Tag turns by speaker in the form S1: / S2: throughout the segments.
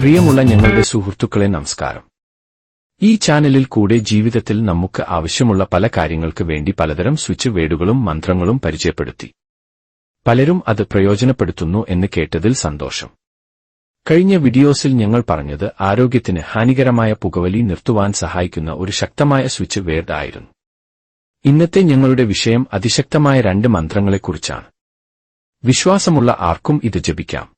S1: പ്രിയമുള്ള ഞങ്ങളുടെ സുഹൃത്തുക്കളെ നമസ്കാരം. ഈ ചാനലിൽ കൂടെ ജീവിതത്തിൽ നമുക്ക് ആവശ്യമുള്ള പല കാര്യങ്ങൾക്ക് വേണ്ടി പലതരം സ്വിച്ച് വേഡുകളും മന്ത്രങ്ങളും പരിചയപ്പെടുത്തി. പലരും അത് പ്രയോജനപ്പെടുത്തുന്നു എന്ന് കേട്ടതിൽ സന്തോഷം. കഴിഞ്ഞ വീഡിയോസിൽ ഞങ്ങൾ പറഞ്ഞത് ആരോഗ്യത്തിന് ഹാനികരമായ പുകവലി നിർത്തുവാൻ സഹായിക്കുന്ന ഒരു ശക്തമായ സ്വിച്ച് വേഡ് ആയിരുന്നു. ഇന്നത്തെ ഞങ്ങളുടെ വിഷയം അതിശക്തമായ 2 മന്ത്രങ്ങളെക്കുറിച്ചാണ്. വിശ്വാസമുള്ള ആർക്കും ഇത് ജപിക്കാം.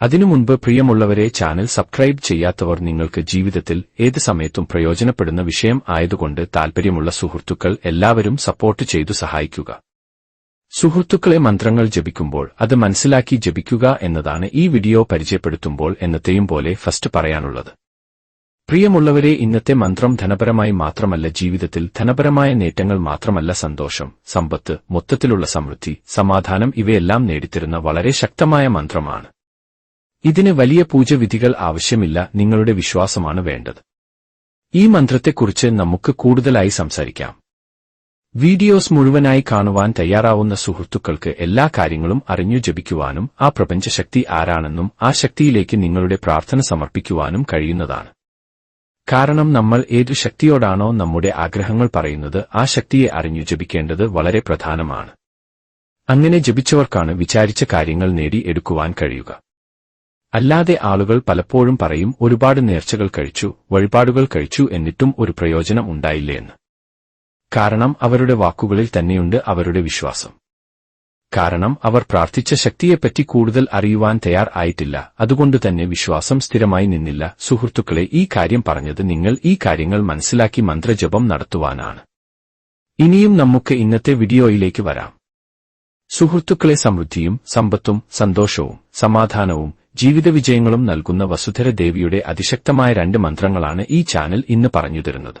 S1: അതിനു മുൻപ് പ്രിയമുള്ളവരെ, ചാനൽ സബ്സ്ക്രൈബ് ചെയ്യാത്തവർ നിങ്ങൾക്ക് ജീവിതത്തിൽ ഏത് സമയത്തും പ്രയോജനപ്പെടുന്ന വിഷയം ആയതുകൊണ്ട് താൽപ്പര്യമുള്ള സുഹൃത്തുക്കൾ എല്ലാവരും സപ്പോർട്ട് ചെയ്തു സഹായിക്കുക. സുഹൃത്തുക്കളെ, മന്ത്രങ്ങൾ ജപിക്കുമ്പോൾ അത് മനസ്സിലാക്കി ജപിക്കുക എന്നതാണ് ഈ വീഡിയോ പരിചയപ്പെടുത്തുമ്പോൾ എന്നത്തെയും പോലെ ഫസ്റ്റ് പറയാനുള്ളത്. പ്രിയമുള്ളവരെ, ഇന്നത്തെ മന്ത്രം ധനപരമായി മാത്രമല്ല, ജീവിതത്തിൽ ധനപരമായ നേട്ടങ്ങൾ മാത്രമല്ല, സന്തോഷം, സമ്പത്ത്, മൊത്തത്തിലുള്ള സമൃദ്ധി, സമാധാനം ഇവയെല്ലാം നേടിത്തരുന്ന വളരെ ശക്തമായ മന്ത്രമാണ്. ഇതിന് വലിയ പൂജവിധികൾ ആവശ്യമില്ല, നിങ്ങളുടെ വിശ്വാസമാണ് വേണ്ടത്. ഈ മന്ത്രത്തെക്കുറിച്ച് നമുക്ക് കൂടുതലായി സംസാരിക്കാം. വീഡിയോസ് മുഴുവനായി കാണുവാൻ തയ്യാറാവുന്ന സുഹൃത്തുക്കൾക്ക് എല്ലാ കാര്യങ്ങളും അറിഞ്ഞു ജപിക്കുവാനും ആ പ്രപഞ്ചശക്തി ആരാണെന്നും ആ ശക്തിയിലേക്ക് നിങ്ങളുടെ പ്രാർത്ഥന സമർപ്പിക്കുവാനും കഴിയുന്നതാണ്. കാരണം നമ്മൾ ഏതു ശക്തിയോടാണോ നമ്മുടെ ആഗ്രഹങ്ങൾ പറയുന്നത് ആ ശക്തിയെ അറിഞ്ഞു ജപിക്കേണ്ടത് വളരെ പ്രധാനമാണ്. അങ്ങനെ ജപിച്ചവർക്കാണ് വിചാരിച്ച കാര്യങ്ങൾ നേടി എടുക്കുവാൻ കഴിയുക. അല്ലാതെ ആളുകൾ പലപ്പോഴും പറയും, ഒരുപാട് നേർച്ചകൾ കഴിച്ചു, വഴിപാടുകൾ കഴിച്ചു, എന്നിട്ടും ഒരു പ്രയോജനം ഉണ്ടായില്ലേ എന്ന്. കാരണം അവരുടെ വാക്കുകളിൽ തന്നെയുണ്ട് അവരുടെ വിശ്വാസം. കാരണം അവർ പ്രാർത്ഥിച്ച ശക്തിയെപ്പറ്റി കൂടുതൽ അറിയുവാൻ തയ്യാർ ആയിട്ടില്ല, അതുകൊണ്ടുതന്നെ വിശ്വാസം സ്ഥിരമായി നിന്നില്ല. സുഹൃത്തുക്കളെ, ഈ കാര്യം പറഞ്ഞത് നിങ്ങൾ ഈ കാര്യങ്ങൾ മനസ്സിലാക്കി മന്ത്രജപം നടത്തുവാനാണ്. ഇനിയും നമുക്ക് ഇന്നത്തെ വീഡിയോയിലേക്ക് വരാം. സുഹൃത്തുക്കളെ, സമൃദ്ധിയും സമ്പത്തും സന്തോഷവും സമാധാനവും ജീവിത വിജയങ്ങളും നൽകുന്ന വസുധര ദേവിയുടെ അതിശക്തമായ 2 മന്ത്രങ്ങളാണ് ഈ ചാനൽ ഇന്ന് പറഞ്ഞുതരുന്നത്.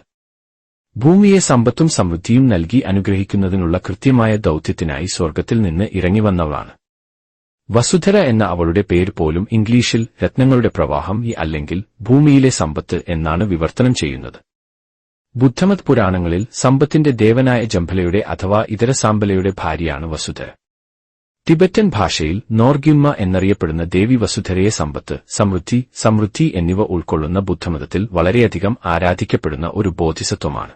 S1: ഭൂമിയെ സമ്പത്തും സമൃദ്ധിയും നൽകി അനുഗ്രഹിക്കുന്നതിനുള്ള കൃത്യമായ ദൗത്യത്തിനായി സ്വർഗ്ഗത്തിൽ നിന്ന് ഇറങ്ങിവന്നവളാണ് വസുധര എന്ന അവളുടെ പേര് പോലും ഇംഗ്ലീഷിൽ രത്നങ്ങളുടെ പ്രവാഹം അല്ലെങ്കിൽ ഭൂമിയിലെ സമ്പത്ത് എന്നാണ് വിവർത്തനം ചെയ്യുന്നത്. ബുദ്ധമത് പുരാണങ്ങളിൽ സമ്പത്തിന്റെ ദേവനായ ജംഭലയുടെ അഥവാ ഇതര സാമ്പലയുടെ ഭാര്യയാണ് വസുധര. ടിബറ്റൻ ഭാഷയിൽ നോർഗ്യുമ്മ എന്നറിയപ്പെടുന്ന ദേവി വസുധരയെ സമ്പത്ത്, സമൃദ്ധി എന്നിവ ഉൾക്കൊള്ളുന്ന ബുദ്ധമതത്തിൽ വളരെയധികം ആരാധിക്കപ്പെടുന്ന ഒരു ബോധിസത്വമാണ്.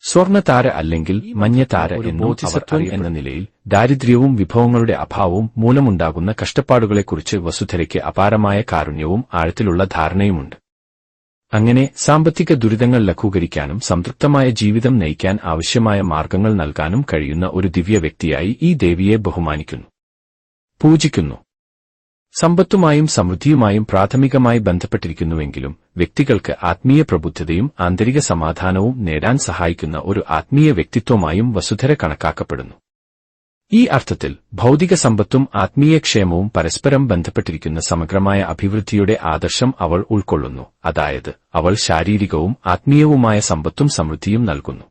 S1: സ്വർണതാര അല്ലെങ്കിൽ മഞ്ഞതാര ബോധിസത്വം എന്ന നിലയിൽ ദാരിദ്ര്യവും വിഭവങ്ങളുടെ അഭാവവും മൂലമുണ്ടാകുന്ന കഷ്ടപ്പാടുകളെക്കുറിച്ച് വസുധരയ്ക്ക് അപാരമായ കാരുണ്യവും ആഴത്തിലുള്ള ധാരണയുമുണ്ട്. അങ്ങനെ സാമ്പത്തിക ദുരിതങ്ങൾ ലഘൂകരിക്കാനും സംതൃപ്തമായ ജീവിതം നയിക്കാൻ ആവശ്യമായ മാർഗങ്ങൾ നൽകാനും കഴിയുന്ന ഒരു ദിവ്യ വ്യക്തിയായി ഈ ദേവിയെ ബഹുമാനിക്കുന്നു, പൂജിക്കുന്നു. സമ്പത്തുമായും സമൃദ്ധിയുമായും പ്രാഥമികമായി ബന്ധപ്പെട്ടിരിക്കുന്നുവെങ്കിലും വ്യക്തികൾക്ക് ആത്മീയ പ്രബുദ്ധതയും ആന്തരിക സമാധാനവും നേടാൻ സഹായിക്കുന്ന ഒരു ആത്മീയ വ്യക്തിത്വമായും വസുധര കണക്കാക്കപ്പെടുന്നു. ഈ അർത്ഥത്തിൽ ഭൗതിക സമ്പത്തും ആത്മീയ ക്ഷേമവും പരസ്പരം ബന്ധപ്പെട്ടിരിക്കുന്ന സമഗ്രമായ അഭിവൃദ്ധിയുടെ ആദർശം അവൾ ഉൾക്കൊള്ളുന്നു. അതായത് അവൾ ശാരീരികവും ആത്മീയവുമായ സമ്പത്തും സമൃദ്ധിയും നൽകുന്നു.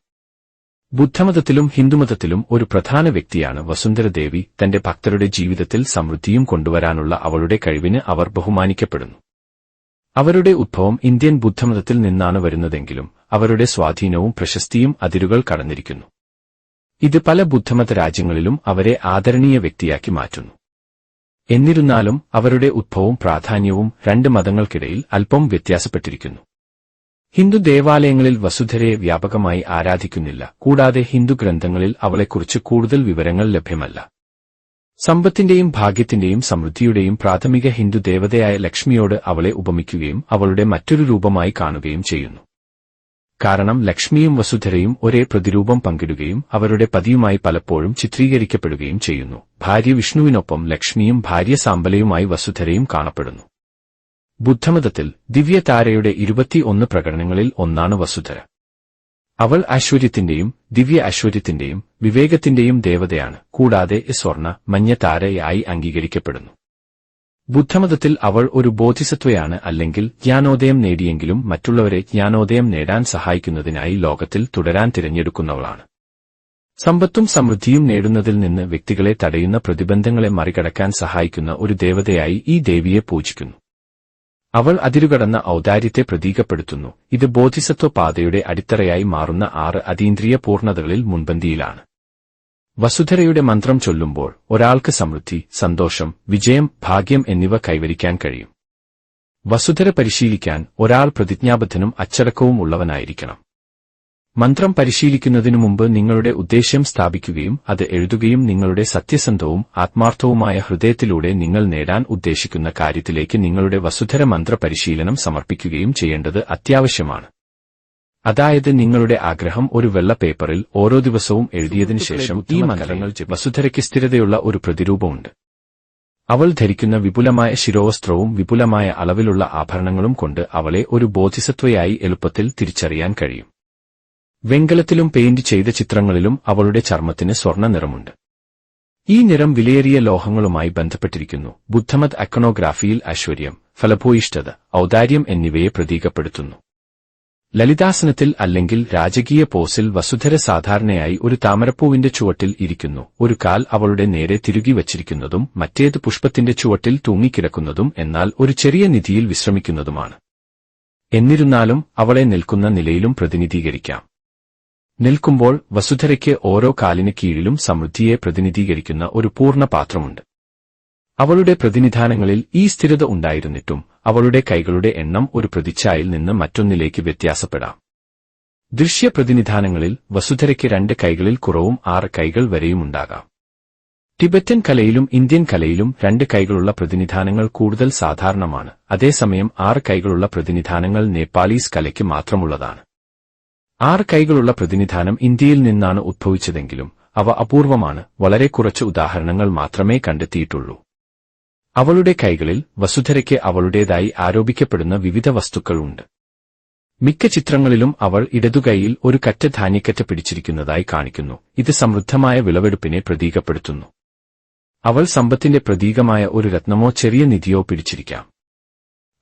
S1: ബുദ്ധമതത്തിലും ഹിന്ദുമതത്തിലും ഒരു പ്രധാന വ്യക്തിയാണ് വസുന്ധര ദേവി. തന്റെ ഭക്തരുടെ ജീവിതത്തിൽ സമൃദ്ധിയും കൊണ്ടുവരാനുള്ള അവളുടെ കഴിവിന് അവർ ബഹുമാനിക്കപ്പെടുന്നു. അവരുടെ ഉദ്ഭവം ഇന്ത്യൻ ബുദ്ധമതത്തിൽ നിന്നാണ് വരുന്നതെങ്കിലും അവരുടെ സ്വാധീനവും പ്രശസ്തിയും അതിരുകൾ കടന്നിരിക്കുന്നു. ഇത് പല ബുദ്ധമത രാജ്യങ്ങളിലും അവരെ ആദരണീയ വ്യക്തിയാക്കി മാറ്റുന്നു. എന്നിരുന്നാലും അവരുടെ ഉദ്ഭവവും പ്രാധാന്യവും 2 മതങ്ങൾക്കിടയിൽ അല്പം വ്യത്യാസപ്പെട്ടിരിക്കുന്നു. ഹിന്ദു ദേവാലയങ്ങളിൽ വസുധരയെ വ്യാപകമായി ആരാധിക്കുന്നില്ല, കൂടാതെ ഹിന്ദു ഗ്രന്ഥങ്ങളിൽ അവളെക്കുറിച്ച് കൂടുതൽ വിവരങ്ങൾ ലഭ്യമല്ല. സമ്പത്തിന്റെയും ഭാഗ്യത്തിന്റെയും സമൃദ്ധിയുടെയും പ്രാഥമിക ഹിന്ദു ദേവതയായ ലക്ഷ്മിയോട് അവളെ ഉപമിക്കുകയും അവളുടെ മറ്റൊരു രൂപമായി കാണുകയും ചെയ്യുന്നു. കാരണം ലക്ഷ്മിയും വസുധരയും ഒരേ പ്രതിരൂപം പങ്കിടുകയും അവരുടെ പതിയുമായി പലപ്പോഴും ചിത്രീകരിക്കപ്പെടുകയും ചെയ്യുന്നു. ഭാര്യ വിഷ്ണുവിനൊപ്പം ലക്ഷ്മിയും ഭാര്യ സാമ്പലയുമായി വസുധരയും കാണപ്പെടുന്നു. ബുദ്ധമതത്തിൽ ദിവ്യതാരയുടെ 21 പ്രകടനങ്ങളിൽ ഒന്നാണ് വസുധര. അവൾ ഐശ്വര്യത്തിന്റെയും ദിവ്യ ഐശ്വര്യത്തിന്റെയും വിവേകത്തിന്റെയും ദേവതയാണ്, കൂടാതെ സ്വർണ്ണ മഞ്ഞ താരയായി അംഗീകരിക്കപ്പെടുന്നു. ബുദ്ധമതത്തിൽ അവൾ ഒരു ബോധിസത്വയാണ് അല്ലെങ്കിൽ ജ്ഞാനോദയം നേടിയെങ്കിലും മറ്റുള്ളവരെ ജ്ഞാനോദയം നേടാൻ സഹായിക്കുന്നതിനായി ലോകത്തിൽ തുടരാൻ തിരഞ്ഞെടുക്കുന്നവളാണ്. സമ്പത്തും സമൃദ്ധിയും നേടുന്നതിൽ നിന്ന് വ്യക്തികളെ തടയുന്ന പ്രതിബന്ധങ്ങളെ മറികടക്കാൻ സഹായിക്കുന്ന ഒരു ദേവതയായി ഈ ദേവിയെ പൂജിക്കുന്നു. അവൾ അതിരുകടന്ന ഔദാര്യത്തെ പ്രതീകപ്പെടുത്തുന്നു. ഇത് ബോധിസത്വ പാതയുടെ അടിത്തറയായി മാറുന്ന 6 അതീന്ദ്രിയ പൂർണ്ണതകളിൽ മുൻപന്തിയിലാണ്. വസുധരയുടെ മന്ത്രം ചൊല്ലുമ്പോൾ ഒരാൾക്ക് സമൃദ്ധി, സന്തോഷം, വിജയം, ഭാഗ്യം എന്നിവ കൈവരിക്കാൻ കഴിയും. വസുധര പരിശീലിക്കാൻ ഒരാൾ പ്രതിജ്ഞാബദ്ധനും അച്ചടക്കവും ഉള്ളവനായിരിക്കണം. മന്ത്രം പരിശീലിക്കുന്നതിനു മുമ്പ് നിങ്ങളുടെ ഉദ്ദേശ്യം സ്ഥാപിക്കുകയും അത് എഴുതുകയും നിങ്ങളുടെ സത്യസന്ധവും ആത്മാർത്ഥവുമായ ഹൃദയത്തിലൂടെ നിങ്ങൾ നേടാൻ ഉദ്ദേശിക്കുന്ന കാര്യത്തിലേക്ക് നിങ്ങളുടെ വസുധര മന്ത്ര പരിശീലനം സമർപ്പിക്കുകയും ചെയ്യേണ്ടത് അത്യാവശ്യമാണ്. അതായത് നിങ്ങളുടെ ആഗ്രഹം ഒരു വെള്ള പേപ്പറിൽ ഓരോ ദിവസവും എഴുതിയതിനു ശേഷം ഈ മന്ത്രങ്ങൾ വസുധരയ്ക്ക് സ്ഥിരതയുള്ള ഒരു പ്രതിരൂപമുണ്ട്. അവൾ ധരിക്കുന്ന വിപുലമായ ശിരോവസ്ത്രവും വിപുലമായ അളവിലുള്ള ആഭരണങ്ങളും കൊണ്ട് അവളെ ഒരു ബോധിസത്വയായി എളുപ്പത്തിൽ തിരിച്ചറിയാൻ കഴിയും. വെങ്കലത്തിലും പെയിന്റ് ചെയ്ത ചിത്രങ്ങളിലും അവളുടെ ചർമ്മത്തിന് സ്വർണ്ണ നിറമുണ്ട്. ഈ നിറം വിലയേറിയ ലോഹങ്ങളുമായി ബന്ധപ്പെട്ടിരിക്കുന്നു. ബുദ്ധമത് ഐക്കണോഗ്രാഫിയിൽ ഐശ്വര്യം, ഫലഭൂയിഷ്ഠത, ഔദാര്യം എന്നിവയെ പ്രതീകപ്പെടുത്തുന്നു. ലളിതാസനത്തിൽ അല്ലെങ്കിൽ രാജകീയ പോസിൽ വസുധര സാധാരണയായി ഒരു താമരപ്പൂവിന്റെ ചുവട്ടിൽ ഇരിക്കുന്നു. ഒരു കാൽ അവളുടെ നേരെ തിരുകി വച്ചിരിക്കുന്നതും മറ്റേത് പുഷ്പത്തിന്റെ ചുവട്ടിൽ തൂങ്ങിക്കിടക്കുന്നതും എന്നാൽ ഒരു ചെറിയ നിധിയിൽ വിശ്രമിക്കുന്നതുമാണ്. എന്നിരുന്നാലും അവളെ നിൽക്കുന്ന നിലയിലും പ്രതിനിധീകരിക്കാം. നിൽക്കുമ്പോൾ വസുധരയ്ക്ക് ഓരോ കാലിന് കീഴിലും സമൃദ്ധിയെ പ്രതിനിധീകരിക്കുന്ന ഒരു പൂർണ്ണ പാത്രമുണ്ട്. അവളുടെ പ്രതിനിധാനങ്ങളിൽ ഈ സ്ഥിരത ഉണ്ടായിരുന്നിട്ടും അവളുടെ കൈകളുടെ എണ്ണം ഒരു പ്രതിച്ഛായയിൽ നിന്ന് മറ്റൊന്നിലേക്ക് വ്യത്യാസപ്പെടാം. ദൃശ്യ പ്രതിനിധാനങ്ങളിൽ വസുധരയ്ക്ക് 2 കൈകളിൽ കുറവും 6 കൈകൾ വരെയുമുണ്ടാകാം. ടിബറ്റൻ കലയിലും ഇന്ത്യൻ കലയിലും 2 കൈകളുള്ള പ്രതിനിധാനങ്ങൾ കൂടുതൽ സാധാരണമാണ്. അതേസമയം 6 കൈകളുള്ള പ്രതിനിധാനങ്ങൾ നേപ്പാളീസ് കലയ്ക്ക് മാത്രമുള്ളതാണ്. 6 കൈകളുള്ള പ്രതിനിധാനം ഇന്ത്യയിൽ നിന്നാണ് ഉദ്ഭവിച്ചതെങ്കിലും അവ അപൂർവമാണ്. വളരെ കുറച്ച് ഉദാഹരണങ്ങൾ മാത്രമേ കണ്ടെത്തിയിട്ടുള്ളൂ. അവളുടെ കൈകളിൽ വസുധരയ്ക്ക് അവളുടേതായി ആരോപിക്കപ്പെടുന്ന വിവിധ വസ്തുക്കൾ ഉണ്ട്. മിക്ക ചിത്രങ്ങളിലും അവൾ ഇടതുകൈയിൽ ഒരു കറ്റ ധാന്യക്കറ്റ പിടിച്ചിരിക്കുന്നതായി കാണിക്കുന്നു. ഇത് സമൃദ്ധമായ വിളവെടുപ്പിനെ പ്രതീകപ്പെടുത്തുന്നു. അവൾ സമ്പത്തിന്റെ പ്രതീകമായ ഒരു രത്നമോ ചെറിയ നിധിയോ പിടിച്ചിരിക്കാം.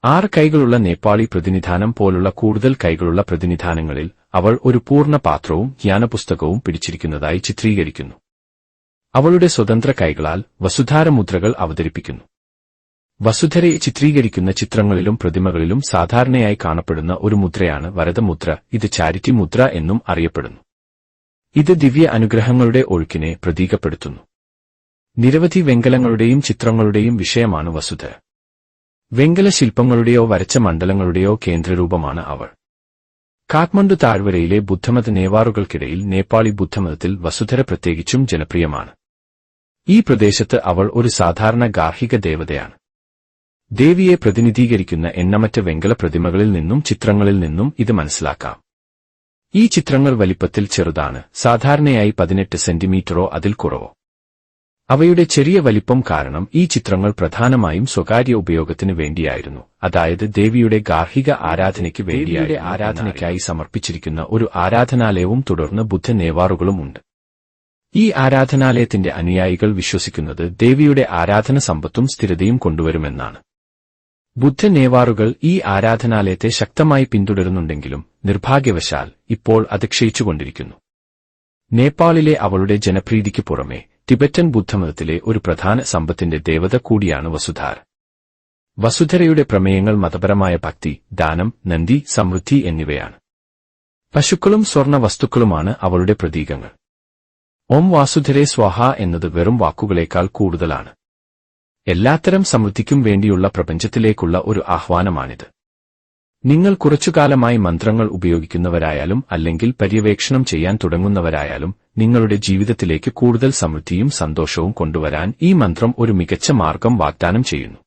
S1: 6 കൈകളുള്ള നേപ്പാളി പ്രതിനിധാനം പോലുള്ള കൂടുതൽ കൈകളുള്ള പ്രതിനിധാനങ്ങളിൽ അവൾ ഒരു പൂർണ്ണ പാത്രവും ജ്ഞാനപുസ്തകവും പിടിച്ചിരിക്കുന്നതായി ചിത്രീകരിക്കുന്നു. അവളുടെ സ്വതന്ത്ര കൈകളാൽ വസുധാരമുദ്രകൾ അവതരിപ്പിക്കുന്നു. വസുധരയെ ചിത്രീകരിക്കുന്ന ചിത്രങ്ങളിലും പ്രതിമകളിലും സാധാരണയായി കാണപ്പെടുന്ന ഒരു മുദ്രയാണ് വരദമുദ്ര. ഇത് ചാരിറ്റി മുദ്ര എന്നും അറിയപ്പെടുന്നു. ഇത് ദിവ്യ അനുഗ്രഹങ്ങളുടെ ഒഴുക്കിനെ പ്രതീകപ്പെടുത്തുന്നു. നിരവധി വെങ്കലങ്ങളുടെയും ചിത്രങ്ങളുടെയും വിഷയമാണ് വസുധര. വെങ്കല ശില്പങ്ങളുടെയോ വരച്ച മണ്ഡലങ്ങളുടെയോ കേന്ദ്രരൂപമാണ് അവൾ. കാഠ്മണ്ഡു താഴ്വരയിലെ ബുദ്ധമത നേവാറുകൾക്കിടയിൽ നേപ്പാളി ബുദ്ധമതത്തിൽ വസുധര പ്രത്യേകിച്ചും ജനപ്രിയമാണ്. ഈ പ്രദേശത്ത് അവൾ ഒരു സാധാരണ ഗാർഹിക ദേവതയാണ്. ദേവിയെ പ്രതിനിധീകരിക്കുന്ന എണ്ണമറ്റ വെങ്കല പ്രതിമകളിൽ നിന്നും ചിത്രങ്ങളിൽ നിന്നും ഇത് മനസ്സിലാക്കാം. ഈ ചിത്രങ്ങൾ വലിപ്പത്തിൽ ചെറുതാണ്, സാധാരണയായി 18 സെന്റിമീറ്ററോ അതിൽ കുറവോ. അവയുടെ ചെറിയ വലിപ്പം കാരണം ഈ ചിത്രങ്ങൾ പ്രധാനമായും സ്വകാര്യ ഉപയോഗത്തിന് വേണ്ടിയായിരുന്നു, അതായത് ദേവിയുടെ ഗാർഹിക ആരാധനയ്ക്ക് വേണ്ടിയായി ആരാധനയ്ക്കായി സമർപ്പിച്ചിരിക്കുന്ന ഒരു ആരാധനാലയവും തുടർന്ന് ബുദ്ധ നേവാറുകളും ഉണ്ട്. ഈ ആരാധനാലയത്തിന്റെ അനുയായികൾ വിശ്വസിക്കുന്നത് ദേവിയുടെ ആരാധന സമ്പത്തും സ്ഥിരതയും കൊണ്ടുവരുമെന്നാണ്. ബുദ്ധ നേവാറുകൾ ഈ ആരാധനാലയത്തെ ശക്തമായി പിന്തുടരുന്നുണ്ടെങ്കിലും നിർഭാഗ്യവശാൽ ഇപ്പോൾ അത് ക്ഷയിച്ചുകൊണ്ടിരിക്കുന്നു. നേപ്പാളിലെ അവളുടെ ജനപ്രീതിക്ക് പുറമെ ടിബറ്റൻ ബുദ്ധമതത്തിലെ ഒരു പ്രധാന സമ്പത്തിന്റെ ദേവത കൂടിയാണ് വസുധാര. വസുധരയുടെ പ്രമേയങ്ങൾ മതപരമായ ഭക്തി, ദാനം, നന്ദി, സമൃദ്ധി എന്നിവയാണ്. പശുക്കളും സ്വർണ്ണ വസ്തുക്കളുമാണ് അവളുടെ പ്രതീകങ്ങൾ. ഓം വാസുധരേ സ്വാഹ എന്നത് വെറും വാക്കുകളേക്കാൾ കൂടുതലാണ്. എല്ലാത്തരം സമൃദ്ധിക്കും വേണ്ടിയുള്ള പ്രപഞ്ചത്തിലേക്കുള്ള ഒരു ആഹ്വാനമാണിത്. നിങ്ങൾ കുറച്ചുകാലമായി മന്ത്രങ്ങൾ ഉപയോഗിക്കുന്നവരായാലും അല്ലെങ്കിൽ പര്യവേക്ഷണം ചെയ്യാൻ തുടങ്ങുന്നവരായാലും നിങ്ങളുടെ ജീവിതത്തിലേക്ക് കൂടുതൽ സമൃദ്ധിയും സന്തോഷവും കൊണ്ടുവരാൻ ഈ മന്ത്രം ഒരു മികച്ച മാർഗം വാഗ്ദാനം ചെയ്യുന്നു.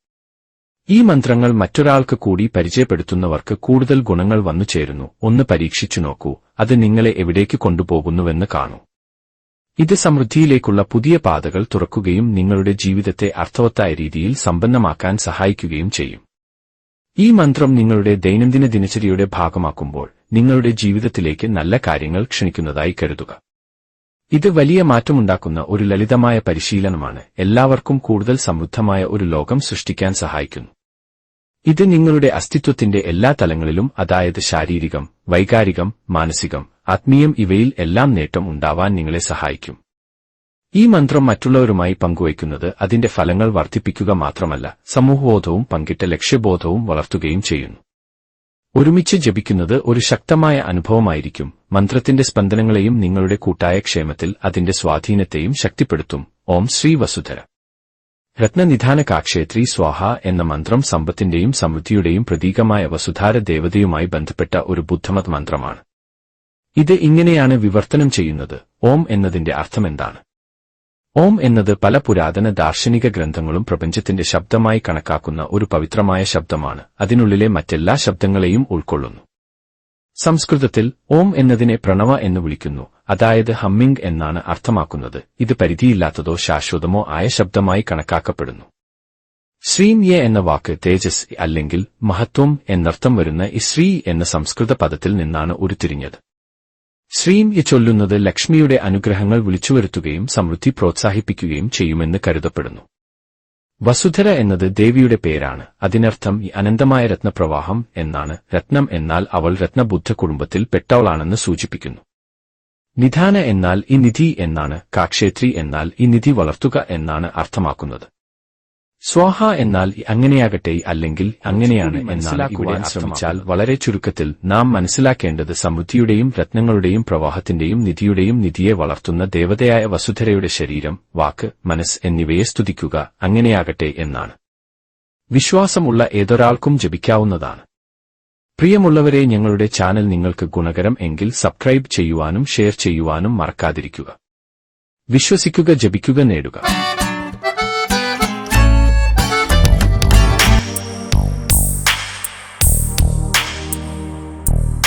S1: ഈ മന്ത്രങ്ങൾ മറ്റൊരാൾക്ക് കൂടി പരിചയപ്പെടുത്തുന്നവർക്ക് കൂടുതൽ ഗുണങ്ങൾ വന്നുചേരുന്നു. ഒന്ന് പരീക്ഷിച്ചു നോക്കൂ, അത് നിങ്ങളെ എവിടേക്ക് കൊണ്ടുപോകുന്നുവെന്ന് കാണൂ. ഇത് സമൃദ്ധിയിലേക്കുള്ള പുതിയ പാതകൾ തുറക്കുകയും നിങ്ങളുടെ ജീവിതത്തെ അർത്ഥവത്തായ രീതിയിൽ സമ്പന്നമാക്കാൻ സഹായിക്കുകയും ചെയ്യും. ഈ മന്ത്രം നിങ്ങളുടെ ദൈനംദിന ദിനചര്യയുടെ ഭാഗമാക്കുമ്പോൾ നിങ്ങളുടെ ജീവിതത്തിലേക്ക് നല്ല കാര്യങ്ങൾ ക്ഷണിക്കുന്നതായി കരുതുക. ഇത് വലിയ മാറ്റമുണ്ടാക്കുന്ന ഒരു ലളിതമായ പരിശീലനമാണ്, എല്ലാവർക്കും കൂടുതൽ സമൃദ്ധമായ ഒരു ലോകം സൃഷ്ടിക്കാൻ സഹായിക്കുന്നു. ഇത് നിങ്ങളുടെ അസ്തിത്വത്തിന്റെ എല്ലാ തലങ്ങളിലും, അതായത് ശാരീരികം, വൈകാരികം, മാനസികം, ആത്മീയം ഇവയിൽ എല്ലാം നേട്ടം ഉണ്ടാവാൻ നിങ്ങളെ സഹായിക്കും. ഈ മന്ത്രം മറ്റുള്ളവരുമായി പങ്കുവയ്ക്കുന്നത് അതിന്റെ ഫലങ്ങൾ വർദ്ധിപ്പിക്കുക മാത്രമല്ല, സമൂഹബോധവും പങ്കിട്ട ലക്ഷ്യബോധവും വളർത്തുകയും ചെയ്യുന്നു. ഒരുമിച്ച് ജപിക്കുന്നത് ഒരു ശക്തമായ അനുഭവമായിരിക്കും. മന്ത്രത്തിന്റെ സ്പന്ദനങ്ങളെയും നിങ്ങളുടെ കൂട്ടായ ക്ഷേമത്തിൽ അതിന്റെ സ്വാധീനത്തെയും ശക്തിപ്പെടുത്തും. ഓം ശ്രീ വസുധര. രത്നനിധാന കാക്ഷേത്രി സ്വാഹ എന്ന മന്ത്രം സമ്പത്തിന്റെയും സമൃദ്ധിയുടെയും പ്രതീകമായ വസുധാര ദേവതയുമായി ബന്ധപ്പെട്ട ഒരു ബുദ്ധമത മന്ത്രമാണ്. ഇത് ഇങ്ങനെയാണ് വിവർത്തനം ചെയ്യുന്നത്: ഓം എന്നതിന്റെ അർത്ഥമെന്താണ്? ഓം എന്നത് പല പുരാതന ദാർശനിക ഗ്രന്ഥങ്ങളും പ്രപഞ്ചത്തിന്റെ ശബ്ദമായി കണക്കാക്കുന്ന ഒരു പവിത്രമായ ശബ്ദമാണ്. അതിനുള്ളിലെ മറ്റെല്ലാ ശബ്ദങ്ങളെയും ഉൾക്കൊള്ളുന്നു. സംസ്കൃതത്തിൽ ഓം എന്നതിനെ പ്രണവ എന്ന് വിളിക്കുന്നു, അതായത് ഹമ്മിംഗ് എന്നാണ് അർത്ഥമാക്കുന്നത്. ഇത് പരിധിയില്ലാത്തതോ ശാശ്വതമോ ആയ ശബ്ദമായി കണക്കാക്കപ്പെടുന്നു. ശ്രീം യെ എന്ന വാക്ക് തേജസ് അല്ലെങ്കിൽ മഹത്വം എന്നർത്ഥം വരുന്ന ശ്രീ എന്ന സംസ്കൃത പദത്തിൽ നിന്നാണ് ഉരുത്തിരിഞ്ഞത്. ശ്രീം യെ ചൊല്ലുന്നത് ലക്ഷ്മിയുടെ അനുഗ്രഹങ്ങൾ വിളിച്ചുവരുത്തുകയും സമൃദ്ധി പ്രോത്സാഹിപ്പിക്കുകയും ചെയ്യുമെന്ന് കരുതപ്പെടുന്നു. വസുധര എന്നത് ദേവിയുടെ പേരാണ്. അതിനർത്ഥം ഈ അനന്തമായ രത്നപ്രവാഹം എന്നാണ്. രത്നം എന്നാൽ അവൾ രത്നബുദ്ധ കുടുംബത്തിൽ പെട്ടവളാണെന്ന് സൂചിപ്പിക്കുന്നു. നിധാന എന്നാൽ ഈ നിധി എന്നാണ്. കാക്ഷേത്രി എന്നാൽ ഈ നിധി വളർത്തുക എന്നാണ് അർത്ഥമാക്കുന്നത്. സ്വാഹ എന്നാൽ അങ്ങനെയാകട്ടെ അല്ലെങ്കിൽ അങ്ങനെയാണ് എന്നാണ് ഇവിടെ ശ്രമിച്ചാൽ വളരെ ചുരുക്കത്തിൽ നാം മനസ്സിലാക്കേണ്ടത് സമൃദ്ധിയുടെയും രത്നങ്ങളുടെയും പ്രവാഹത്തിന്റെയും നിധിയുടെയും നിധിയെ വളർത്തുന്ന ദേവതയായ വസുധരയുടെ ശരീരം, വാക്ക്, മനസ്സ് എന്നിവയെ സ്തുതിക്കുക, അങ്ങനെയാകട്ടെ എന്നാണ്. വിശ്വാസമുള്ള ഏതൊരാൾക്കും ജപിക്കാവുന്നതാണ്. പ്രിയമുള്ളവരെ, ഞങ്ങളുടെ ചാനൽ നിങ്ങൾക്ക് ഗുണകരം എങ്കിൽ സബ്സ്ക്രൈബ് ചെയ്യുവാനും ഷെയർ ചെയ്യുവാനും മറക്കാതിരിക്കുക. വിശ്വസിക്കുക, ജപിക്കുക, നേടുക.